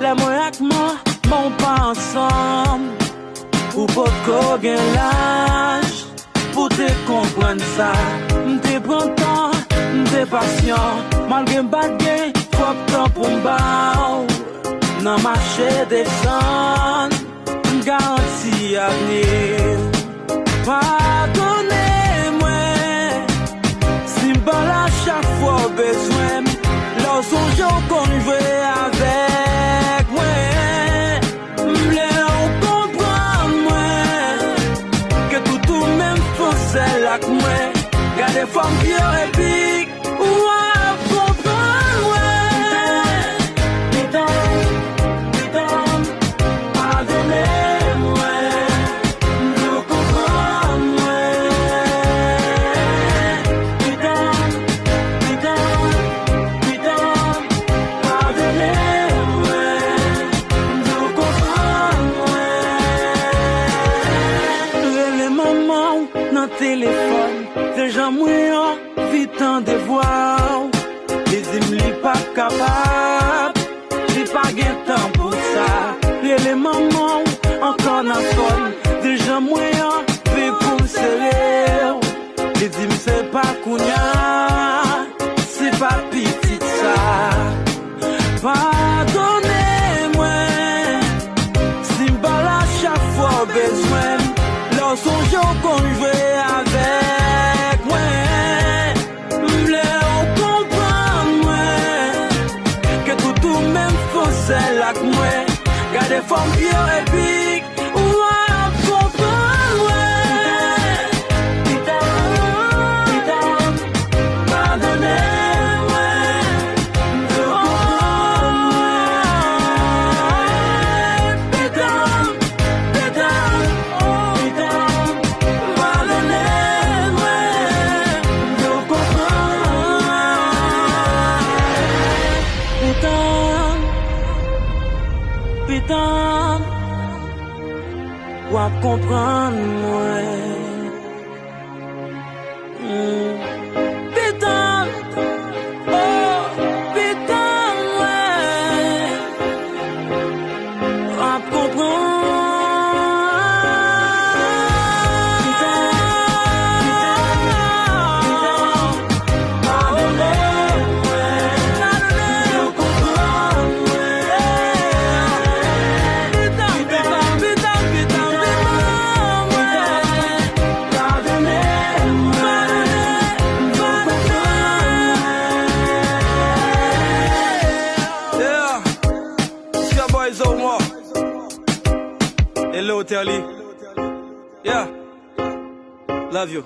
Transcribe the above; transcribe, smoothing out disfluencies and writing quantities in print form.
les moi ak moi, mon pas ensemble. Ou pas qu'on gagne l'âge, pour te comprendre ça. M'te prends temps, m'te patient, malgré m'bagay, faut temps pour m'bao. Nan marché descendre, m'garantis avenir. Pardonnez-moi, si m'bal à chaque fois besoin, lorsqu'on joue qu'on joue avec moi, m'lè on comprend moi, que tout même c'est là que moi, y'a des femmes pires et piques, téléphone, déjà moi, vite en devoir. Les îles pas capable, j'ai pas gain temps pour ça. Les mamans, encore dans fond, déjà moi, vais pour me serrer. Les îles c'est pas kounya, c'est pas petit ça. Pardonnez-moi, si m'bal à chaque fois besoin, lorsqu'on joue qu'on joue avec moi, m'lè on comprend moi, que tout même faut c'est là que moi, y'a des femmes pires et piques, ou à comprendre moi. Putain, oh, putain, ouais. Ou à comprendre. Hello, Telly. Yeah. Love you.